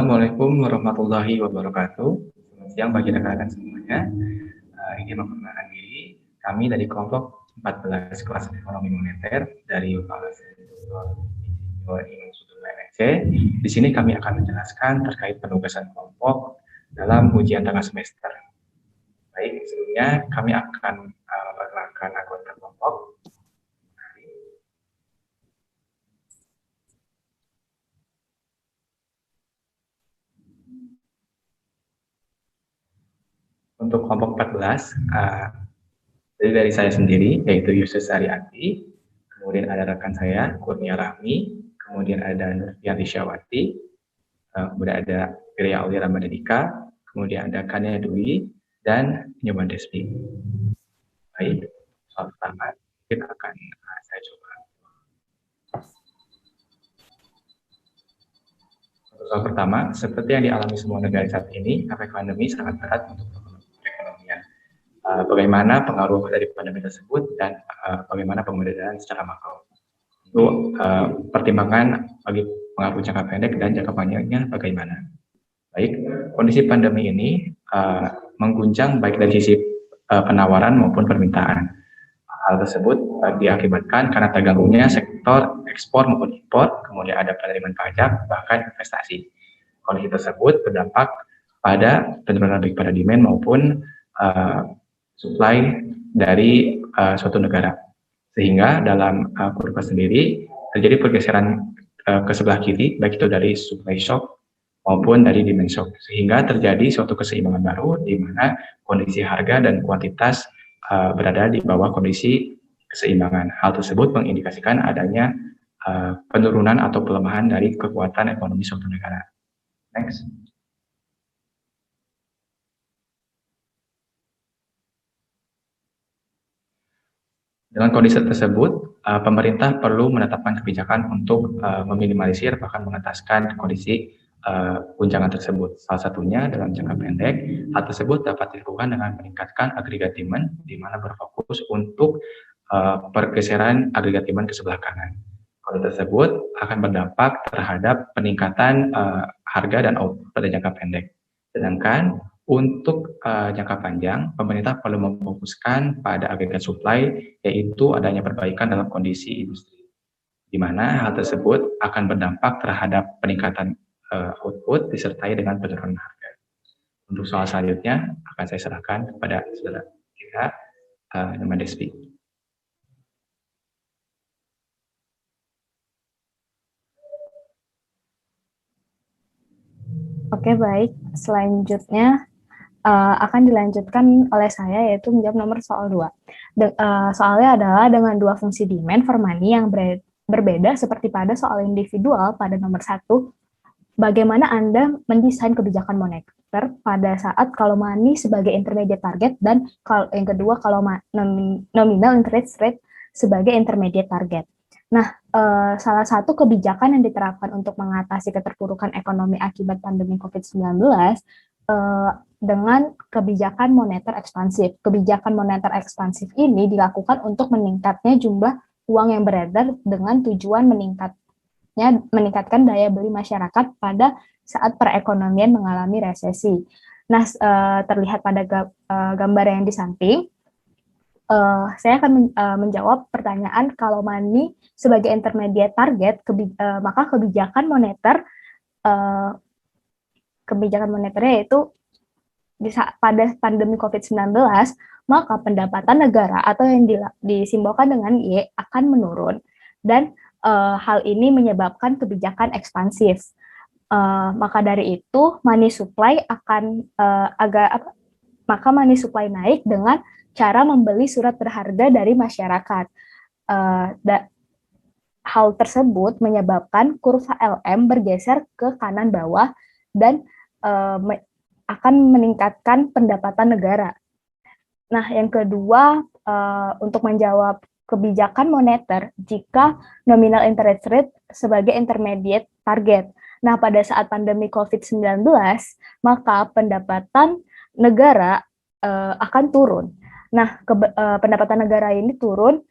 Assalamualaikum warahmatullahi wabarakatuh. Selamat siang bagi rekan-rekan semuanya. Ingin memperkenalkan diri, kami dari kelompok 14 kelas ekonomi moneter dari Fakultas Insinyur Imam Sudut LNC. Di sini kami akan menjelaskan terkait penugasan kelompok dalam ujian tengah semester. Baik, sebelumnya kami akan memperkenalkan anggota kelompok. Untuk kelompok 14, jadi dari saya sendiri, yaitu Yusuf Arianti, kemudian ada rekan saya, Kurnia Rahmi, kemudian ada Nurfianti Syawati, kemudian ada Gria Aulia Ramadhanika, kemudian ada Kania Dwi, dan Nyoman Despi. Baik, soal pertama, mungkin akan saya coba. Untuk soal pertama, seperti yang dialami semua negara saat ini, efek pandemi sangat berat untuk perekonomian. Bagaimana pengaruh dari pandemi tersebut dan bagaimana pemberdayaan secara makro. Untuk pertimbangan bagi pengaruh jangka pendek dan jangka panjangnya bagaimana. Baik, kondisi pandemi ini mengguncang baik dari sisi penawaran maupun permintaan. Hal tersebut diakibatkan karena terganggunya sektor ekspor maupun impor, kemudian ada penerimaan pajak, bahkan investasi. Kondisi tersebut berdampak pada penurunan baik pada demand maupun supply dari suatu negara. Sehingga dalam kurva sendiri terjadi pergeseran ke sebelah kiri, baik itu dari supply shock maupun dari demand shock. Sehingga terjadi suatu keseimbangan baru di mana kondisi harga dan kuantitas berada di bawah kondisi keseimbangan. Hal tersebut mengindikasikan adanya penurunan atau pelemahan dari kekuatan ekonomi suatu negara. Next. Dengan kondisi tersebut, pemerintah perlu menetapkan kebijakan untuk meminimalisir bahkan mengentaskan kondisi guncangan tersebut. Salah satunya dalam jangka pendek, hal tersebut dapat dilakukan dengan meningkatkan agregat demand, di mana berfokus untuk pergeseran agregat demand ke sebelah kanan. Kondisi tersebut akan berdampak terhadap peningkatan harga dan output pada jangka pendek. Sedangkan untuk jangka panjang, pemerintah perlu memfokuskan pada agregat supply, yaitu adanya perbaikan dalam kondisi industri, di mana hal tersebut akan berdampak terhadap peningkatan output disertai dengan penurunan harga. Untuk soal selanjutnya akan saya serahkan kepada saudara kita, Nyoman Despi. Oke, baik. Selanjutnya akan dilanjutkan oleh saya, yaitu menjawab nomor soal 2. Soalnya adalah dengan dua fungsi demand for money yang berbeda seperti pada soal individual pada nomor 1, bagaimana Anda mendesain kebijakan moneter pada saat kalau money sebagai intermediate target dan yang kedua kalau nominal interest rate sebagai intermediate target. Nah, salah satu kebijakan yang diterapkan untuk mengatasi keterpurukan ekonomi akibat pandemi COVID-19 dengan kebijakan moneter ekspansif. Kebijakan moneter ekspansif ini dilakukan untuk meningkatnya jumlah uang yang beredar dengan tujuan meningkatkan daya beli masyarakat pada saat perekonomian mengalami resesi. Nah, terlihat pada gambar yang di samping, saya akan menjawab pertanyaan kalau money sebagai intermediate target, maka kebijakan moneternya yaitu pada pandemi COVID-19, maka pendapatan negara atau yang disimbolkan dengan Y akan menurun. Dan hal ini menyebabkan kebijakan ekspansif. Maka dari itu, money supply akan maka money supply naik dengan cara membeli surat berharga dari masyarakat. Hal tersebut menyebabkan kurva LM bergeser ke kanan bawah dan akan meningkatkan pendapatan negara. Nah, yang kedua, untuk menjawab kebijakan moneter jika nominal interest rate sebagai intermediate target. Nah, pada saat pandemi COVID-19, maka pendapatan negara akan turun. Nah, pendapatan negara ini turun,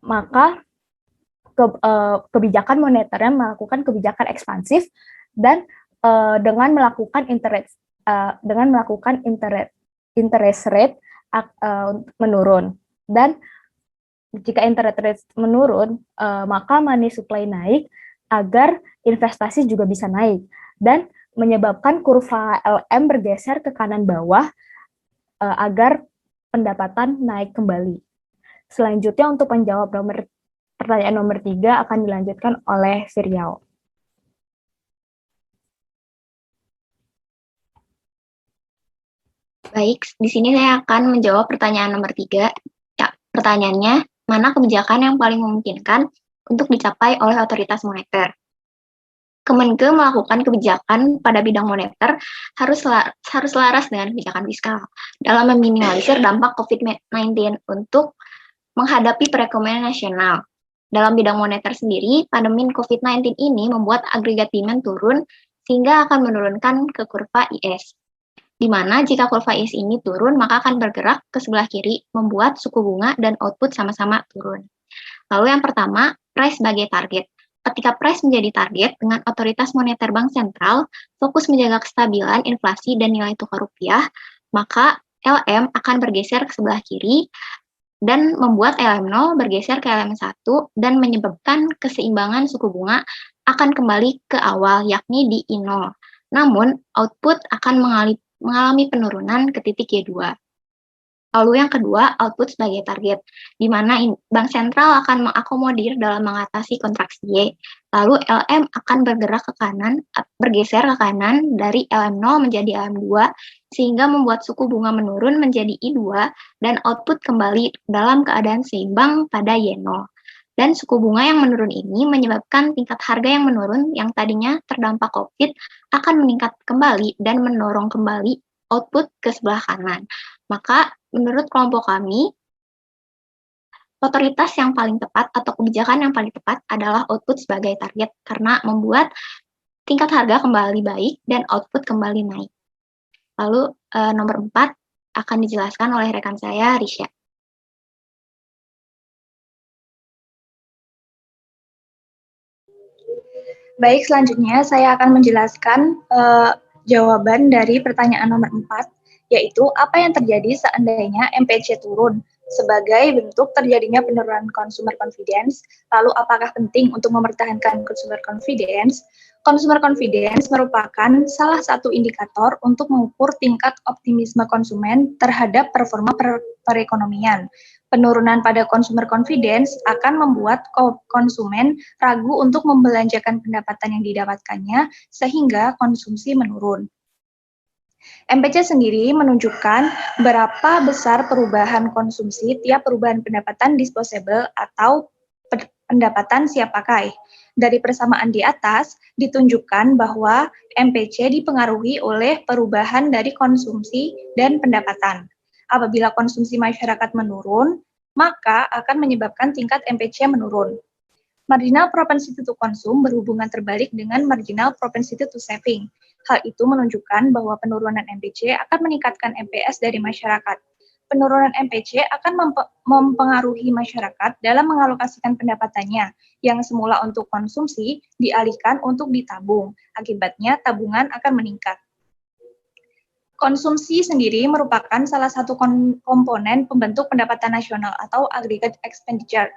maka kebijakan moneternya melakukan kebijakan ekspansif dan dengan melakukan interest rate menurun. Dan jika interest rate menurun, maka money supply naik agar investasi juga bisa naik dan menyebabkan kurva LM bergeser ke kanan bawah agar pendapatan naik kembali. Selanjutnya untuk menjawab pertanyaan nomor 3 akan dilanjutkan oleh Viryal. Baik, di sini saya akan menjawab pertanyaan nomor 3. Ya, pertanyaannya, mana kebijakan yang paling memungkinkan untuk dicapai oleh otoritas moneter? Kemenke melakukan kebijakan pada bidang moneter harus laras dengan kebijakan fiskal dalam meminimalisir dampak COVID-19 untuk menghadapi perekonomian nasional. Dalam bidang moneter sendiri, pandemi COVID-19 ini membuat agregat demand turun sehingga akan menurunkan ke kurva IS. Di mana jika kurva IS ini turun, maka akan bergerak ke sebelah kiri, membuat suku bunga dan output sama-sama turun. Lalu yang pertama, price sebagai target. Ketika price menjadi target dengan otoritas moneter bank sentral, fokus menjaga kestabilan inflasi dan nilai tukar rupiah, maka LM akan bergeser ke sebelah kiri dan membuat LM0 bergeser ke LM1 dan menyebabkan keseimbangan suku bunga akan kembali ke awal, yakni di I0. Namun, output akan mengalami penurunan ke titik Y2. Lalu yang kedua, output sebagai target, di mana bank sentral akan mengakomodir dalam mengatasi kontraksi Y. Lalu LM akan bergeser ke kanan dari LM0 menjadi LM2, sehingga membuat suku bunga menurun menjadi I2 dan output kembali dalam keadaan seimbang pada Y0. Dan suku bunga yang menurun ini menyebabkan tingkat harga yang menurun yang tadinya terdampak COVID akan meningkat kembali dan mendorong kembali output ke sebelah kanan. Maka menurut kelompok kami, otoritas yang paling tepat atau kebijakan yang paling tepat adalah output sebagai target karena membuat tingkat harga kembali baik dan output kembali naik. Lalu nomor 4 akan dijelaskan oleh rekan saya, Risha. Baik, selanjutnya saya akan menjelaskan jawaban dari pertanyaan nomor 4, yaitu apa yang terjadi seandainya MPC turun sebagai bentuk terjadinya penurunan consumer confidence. Lalu apakah penting untuk mempertahankan consumer confidence? Consumer confidence merupakan salah satu indikator untuk mengukur tingkat optimisme konsumen terhadap performa perekonomian. Penurunan pada consumer confidence akan membuat konsumen ragu untuk membelanjakan pendapatan yang didapatkannya sehingga konsumsi menurun. MPC sendiri menunjukkan berapa besar perubahan konsumsi tiap perubahan pendapatan disposable atau pendapatan siap pakai. Dari persamaan di atas, ditunjukkan bahwa MPC dipengaruhi oleh perubahan dari konsumsi dan pendapatan. Apabila konsumsi masyarakat menurun, maka akan menyebabkan tingkat MPC menurun. Marginal propensity to consume berhubungan terbalik dengan marginal propensity to saving. Hal itu menunjukkan bahwa penurunan MPC akan meningkatkan MPS dari masyarakat. Penurunan MPC akan mempengaruhi masyarakat dalam mengalokasikan pendapatannya, yang semula untuk konsumsi dialihkan untuk ditabung. Akibatnya, tabungan akan meningkat. Konsumsi sendiri merupakan salah satu komponen pembentuk pendapatan nasional atau aggregate expenditure.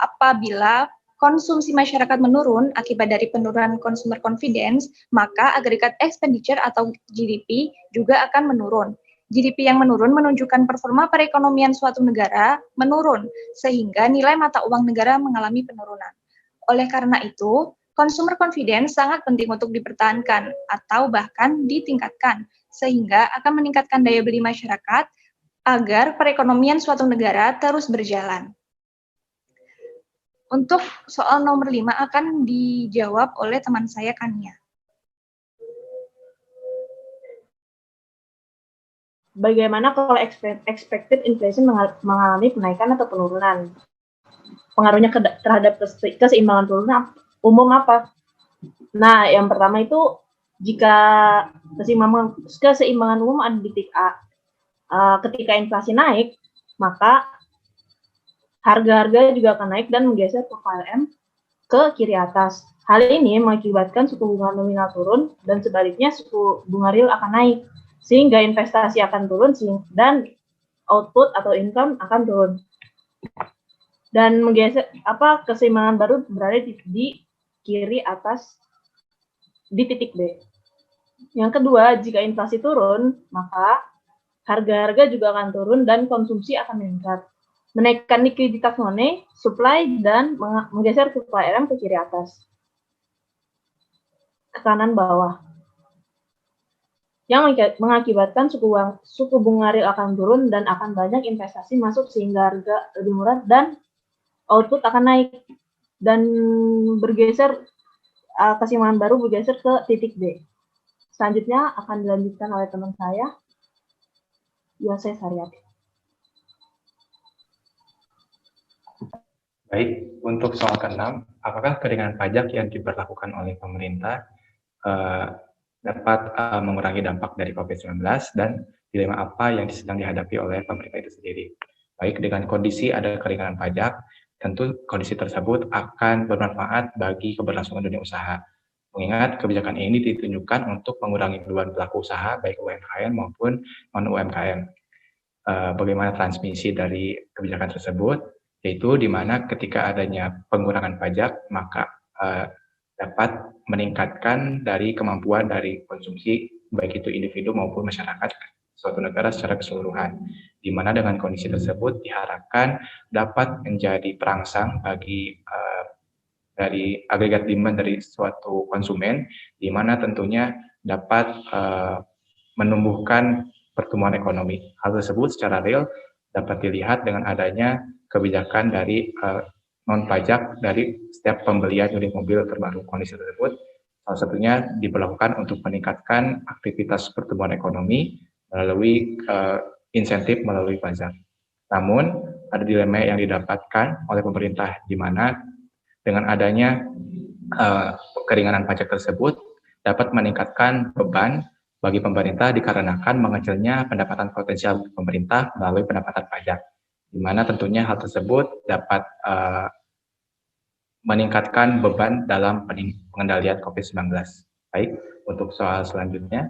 Apabila konsumsi masyarakat menurun akibat dari penurunan consumer confidence, maka aggregate expenditure atau GDP juga akan menurun. GDP yang menurun menunjukkan performa perekonomian suatu negara menurun, sehingga nilai mata uang negara mengalami penurunan. Oleh karena itu, consumer confidence sangat penting untuk dipertahankan atau bahkan ditingkatkan, sehingga akan meningkatkan daya beli masyarakat agar perekonomian suatu negara terus berjalan. Untuk soal nomor 5 akan dijawab oleh teman saya, Kania. Bagaimana kalau expected inflation mengalami kenaikan atau penurunan? Pengaruhnya terhadap keseimbangan turunan umum apa? Nah, yang pertama itu jika keseimbangan umum ada di titik A, ketika inflasi naik, maka harga-harga juga akan naik dan menggeser ke LM ke kiri atas. Hal ini mengakibatkan suku bunga nominal turun dan sebaliknya suku bunga real akan naik, sehingga investasi akan turun dan output atau income akan turun. Dan menggeser keseimbangan baru berada di kiri atas di titik B. Yang kedua, jika inflasi turun, maka harga-harga juga akan turun dan konsumsi akan meningkat. Menaikkan likuiditas money, supply, dan menggeser supply RM ke kiri atas. Ke kanan bawah. Yang mengakibatkan suku bunga real akan turun dan akan banyak investasi masuk sehingga harga lebih murah dan output akan naik. Dan bergeser, keseimbangan baru bergeser ke titik B. Selanjutnya akan dilanjutkan oleh teman saya, Yose Saryati. Baik, untuk soal ke-6, apakah keringanan pajak yang diberlakukan oleh pemerintah dapat mengurangi dampak dari COVID-19 dan dilema apa yang sedang dihadapi oleh pemerintah itu sendiri? Baik, dengan kondisi ada keringanan pajak, tentu kondisi tersebut akan bermanfaat bagi keberlangsungan dunia usaha. Mengingat kebijakan ini ditunjukkan untuk mengurangi beban pelaku usaha, baik UMKM maupun non-UMKM. Bagaimana transmisi dari kebijakan tersebut, yaitu di mana ketika adanya pengurangan pajak, maka dapat meningkatkan dari kemampuan dari konsumsi, baik itu individu maupun masyarakat suatu negara secara keseluruhan, di mana dengan kondisi tersebut diharapkan dapat menjadi perangsang bagi dari agregat demand dari suatu konsumen, di mana tentunya dapat menumbuhkan pertumbuhan ekonomi. Hal tersebut secara real dapat dilihat dengan adanya kebijakan dari non-pajak dari setiap pembelian unit mobil terbaru. Kondisi tersebut salah satunya diberlakukan untuk meningkatkan aktivitas pertumbuhan ekonomi melalui insentif melalui pajak. Namun, ada dilema yang didapatkan oleh pemerintah, di mana dengan adanya keringanan pajak tersebut dapat meningkatkan beban bagi pemerintah dikarenakan mengecilnya pendapatan potensial pemerintah melalui pendapatan pajak, di mana tentunya hal tersebut dapat meningkatkan beban dalam pengendalian COVID-19. Baik, untuk soal selanjutnya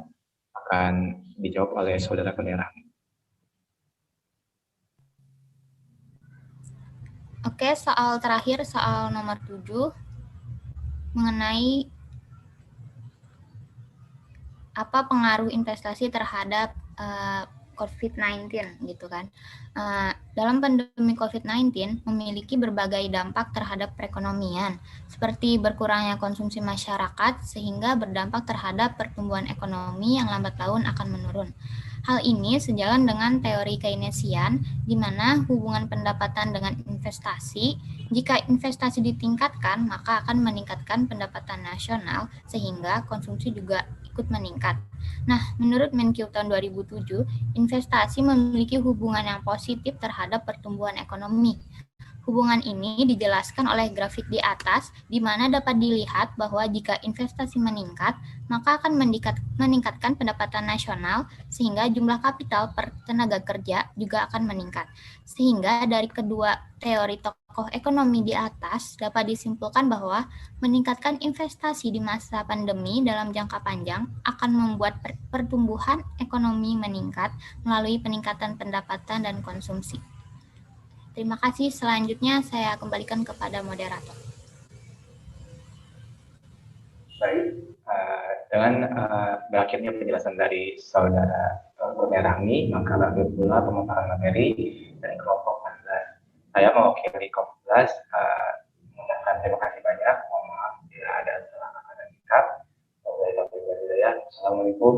akan dijawab oleh Saudara Penera. Oke, soal terakhir, soal nomor 7, mengenai apa pengaruh investasi terhadap COVID-19 gitu kan. Dalam pandemi COVID-19 memiliki berbagai dampak terhadap perekonomian, seperti berkurangnya konsumsi masyarakat sehingga berdampak terhadap pertumbuhan ekonomi yang lambat laun akan menurun. Hal ini sejalan dengan teori Keynesian, di mana hubungan pendapatan dengan investasi, jika investasi ditingkatkan, maka akan meningkatkan pendapatan nasional, sehingga konsumsi juga ikut meningkat. Nah, menurut Menkyu tahun 2007, investasi memiliki hubungan yang positif terhadap pertumbuhan ekonomi. Hubungan ini dijelaskan oleh grafik di atas, di mana dapat dilihat bahwa jika investasi meningkat, maka akan meningkatkan pendapatan nasional, sehingga jumlah kapital per tenaga kerja juga akan meningkat. Sehingga dari kedua teori tokoh ekonomi di atas, dapat disimpulkan bahwa meningkatkan investasi di masa pandemi dalam jangka panjang akan membuat pertumbuhan ekonomi meningkat melalui peningkatan pendapatan dan konsumsi. Terima kasih. Selanjutnya saya kembalikan kepada moderator. Baik, dengan berakhirnya penjelasan dari Saudara Rahmi, maka berakhir pula pemaparan materi dari kelompok 14. Saya mewakili kelompok 14 mengucapkan terima kasih banyak. Mohon maaf bila ada salah kata dan sikap. Assalamualaikum